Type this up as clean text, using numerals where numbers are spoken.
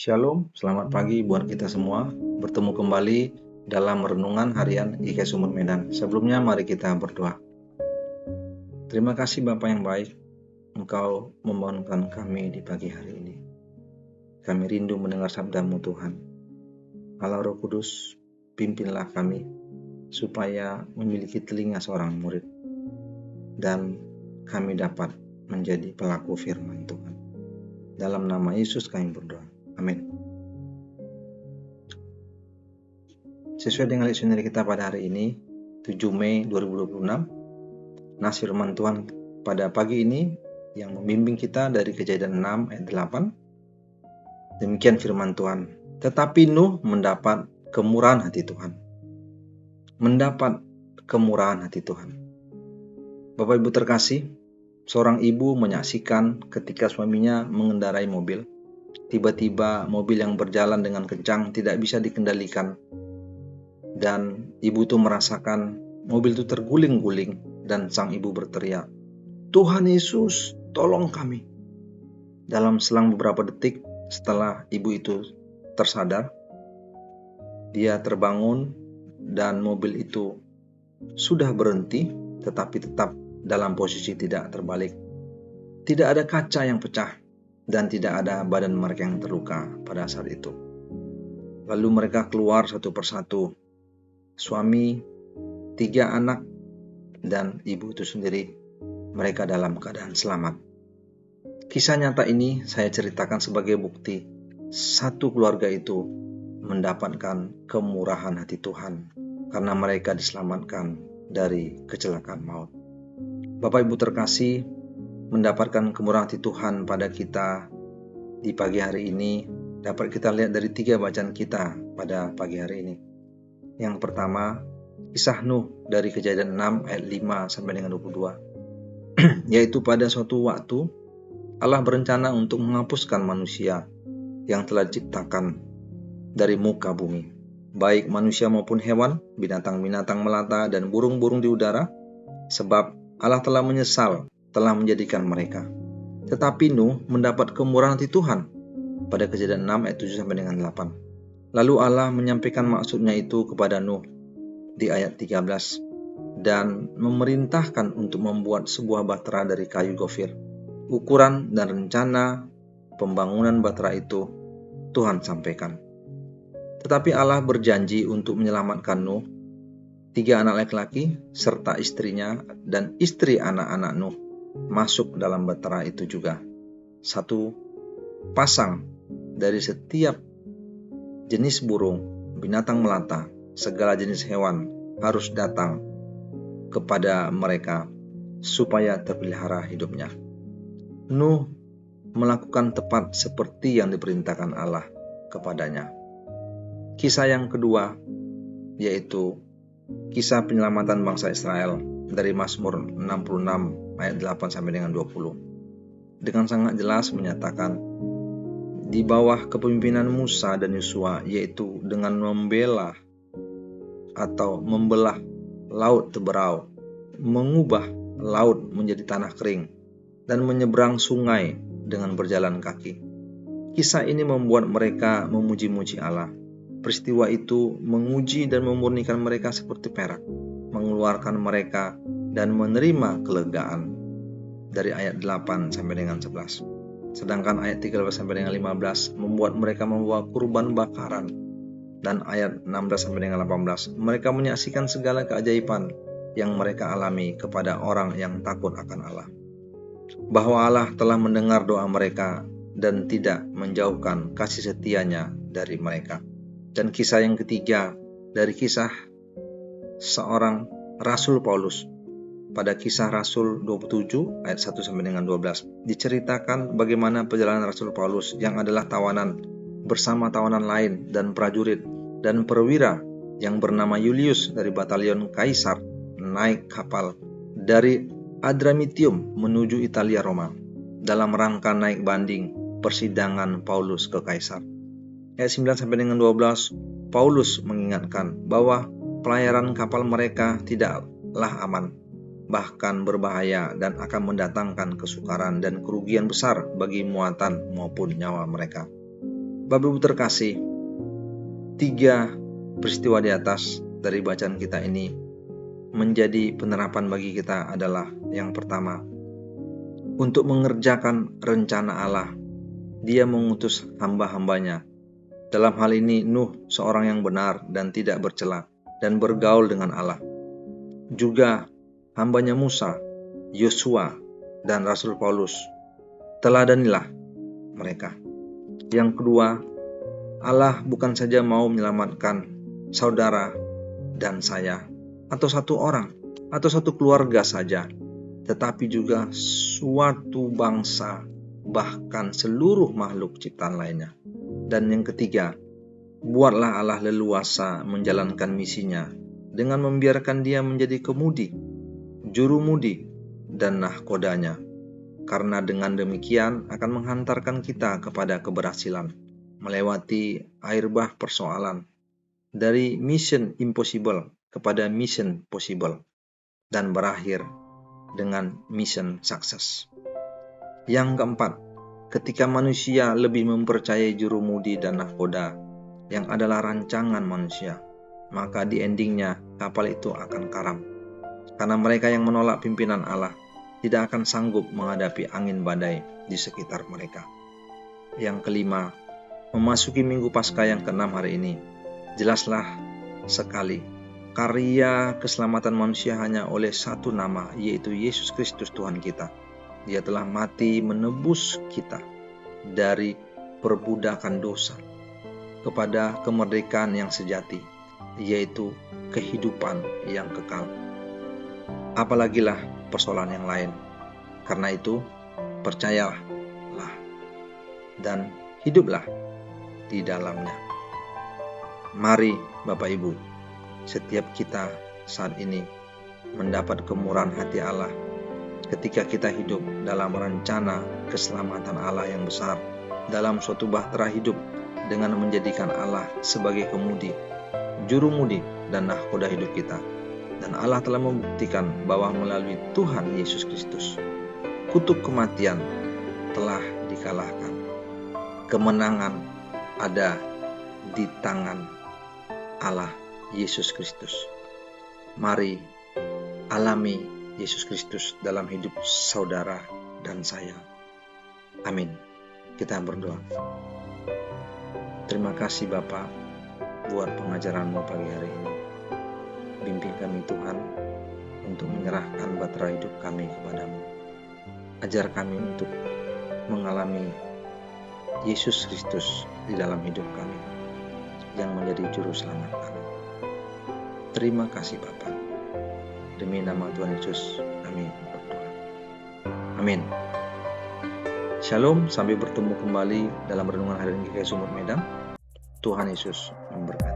Shalom, selamat pagi buat kita semua. Bertemu kembali dalam renungan harian IKI Sumur Medan. Sebelumnya mari kita berdoa. Terima kasih Bapa yang baik, Engkau membangunkan kami di pagi hari ini. Kami rindu mendengar sabda-Mu Tuhan. Allah Roh Kudus, pimpinlah kami supaya memiliki telinga seorang murid dan kami dapat menjadi pelaku firman Tuhan. Dalam nama Yesus kami berdoa. Amin. Sesuai dengan leksionari kita pada hari ini, 7 Mei 2026, nas firman Tuhan pada pagi ini yang membimbing kita dari Kejadian 6 ayat 8. Demikian firman Tuhan. Tetapi Nuh mendapat kemurahan hati Tuhan. Mendapat kemurahan hati Tuhan. Bapak Ibu terkasih, seorang ibu menyaksikan ketika suaminya mengendarai mobil. Tiba-tiba mobil yang berjalan dengan kencang tidak bisa dikendalikan. Dan ibu itu merasakan mobil itu terguling-guling dan sang ibu berteriak, "Tuhan Yesus, tolong kami." Dalam selang beberapa detik setelah ibu itu tersadar, dia terbangun dan mobil itu sudah berhenti tetapi tetap dalam posisi tidak terbalik. Tidak ada kaca yang pecah dan tidak ada badan mereka yang terluka pada saat itu. Lalu mereka keluar satu persatu. Suami, 3 anak, dan ibu itu sendiri. Mereka dalam keadaan selamat. Kisah nyata ini saya ceritakan sebagai bukti satu keluarga itu mendapatkan kemurahan hati Tuhan karena mereka diselamatkan dari kecelakaan maut. Bapak Ibu terkasih, mendapatkan kemurahan hati Tuhan pada kita di pagi hari ini dapat kita lihat dari 3 bacaan kita pada pagi hari ini. Yang pertama, kisah Nuh dari Kejadian 6 ayat 5 sampai dengan 22. Yaitu pada suatu waktu Allah berencana untuk menghapuskan manusia yang telah diciptakan dari muka bumi, baik manusia maupun hewan, binatang-binatang melata dan burung-burung di udara, sebab Allah telah menyesal telah menjadikan mereka. Tetapi Nuh mendapat kemurahan hati Tuhan pada Kejadian 6 ayat 7 sampai dengan 8. Lalu Allah menyampaikan maksudnya itu kepada Nuh di ayat 13 dan memerintahkan untuk membuat sebuah bahtera dari kayu gofir. Ukuran dan rencana pembangunan bahtera itu Tuhan sampaikan. Tetapi Allah berjanji untuk menyelamatkan Nuh, 3 anak laki-laki serta istrinya dan istri anak-anak Nuh masuk dalam bahtera itu juga. 1 pasang dari setiap jenis burung, binatang melata, segala jenis hewan harus datang kepada mereka supaya terpelihara hidupnya. Nuh melakukan tepat seperti yang diperintahkan Allah kepadanya. Kisah yang kedua yaitu kisah penyelamatan bangsa Israel dari Mazmur 66 ayat 8 sampai dengan 20. Dengan sangat jelas menyatakan di bawah kepemimpinan Musa dan Yosua, yaitu dengan membelah atau membelah laut Teberau, mengubah laut menjadi tanah kering, dan menyeberang sungai dengan berjalan kaki. Kisah ini membuat mereka memuji-muji Allah. Peristiwa itu menguji dan memurnikan mereka seperti perak, mengeluarkan mereka dan menerima kelegaan dari ayat 8 sampai dengan 11. Sedangkan ayat 13 sampai dengan 15 membuat mereka membawa kurban bakaran. Dan ayat 16 sampai dengan 18 mereka menyaksikan segala keajaiban yang mereka alami kepada orang yang takut akan Allah. Bahwa Allah telah mendengar doa mereka dan tidak menjauhkan kasih setianya dari mereka. Dan kisah yang ketiga dari kisah seorang Rasul Paulus. Pada kisah Rasul 27 ayat 1 sampai dengan 12 diceritakan bagaimana perjalanan Rasul Paulus yang adalah tawanan bersama tawanan lain dan prajurit dan perwira yang bernama Julius dari batalion Kaisar naik kapal dari Adramitium menuju Italia Roma dalam rangka naik banding persidangan Paulus ke Kaisar. Ayat 9 sampai dengan 12 Paulus mengingatkan bahwa pelayaran kapal mereka tidaklah aman, bahkan berbahaya dan akan mendatangkan kesukaran dan kerugian besar bagi muatan maupun nyawa mereka. Bapak Ibu terkasih, 3 peristiwa di atas dari bacaan kita ini menjadi penerapan bagi kita adalah yang pertama, untuk mengerjakan rencana Allah, Dia mengutus hamba-hambanya. Dalam hal ini Nuh, seorang yang benar dan tidak bercela dan bergaul dengan Allah. Juga hambanya Musa, Yosua, dan Rasul Paulus. Teladanilah mereka. Yang kedua, Allah bukan saja mau menyelamatkan saudara dan saya, atau satu orang, atau satu keluarga saja, tetapi juga suatu bangsa, bahkan seluruh makhluk ciptaan lainnya. Dan yang ketiga, buatlah Allah leluasa menjalankan misinya dengan membiarkan dia menjadi kemudi, jurumudi, dan nahkodanya. Karena dengan demikian akan menghantarkan kita kepada keberhasilan, melewati air bah persoalan, dari mission impossible kepada mission possible, dan berakhir dengan mission sukses. Yang keempat, ketika manusia lebih mempercayai jurumudi dan nahkoda yang adalah rancangan manusia, maka di endingnya kapal itu akan karam. Karena mereka yang menolak pimpinan Allah tidak akan sanggup menghadapi angin badai di sekitar mereka. Yang kelima, memasuki Minggu Paskah yang ke-6 hari ini, jelaslah sekali karya keselamatan manusia hanya oleh satu nama, yaitu Yesus Kristus Tuhan kita. Dia telah mati menebus kita dari perbudakan dosa kepada kemerdekaan yang sejati, yaitu kehidupan yang kekal. Apalagilah persoalan yang lain. Karena itu, percayalah dan hiduplah di dalamnya. Mari Bapak Ibu, setiap kita saat ini mendapat kemurahan hati Allah ketika kita hidup dalam rencana keselamatan Allah yang besar, dalam suatu bahtera hidup dengan menjadikan Allah sebagai kemudi, jurumudi, dan nahkoda hidup kita. Dan Allah telah membuktikan bahwa melalui Tuhan Yesus Kristus, kutuk kematian telah dikalahkan. Kemenangan ada di tangan Allah Yesus Kristus. Mari alami Yesus Kristus dalam hidup saudara dan saya. Amin. Kita berdoa. Terima kasih Bapa buat pengajaran-Mu pagi hari ini. Bimbing kami Tuhan untuk menyerahkan bahtera hidup kami kepadamu. Ajar kami untuk mengalami Yesus Kristus di dalam hidup kami yang menjadi juru selamat kami. Terima kasih Bapa. Demi nama Tuhan Yesus kami berdoa. Amin. Shalom, sampai bertemu kembali dalam renungan hari ini ke Sumur Medan. Tuhan Yesus memberkati.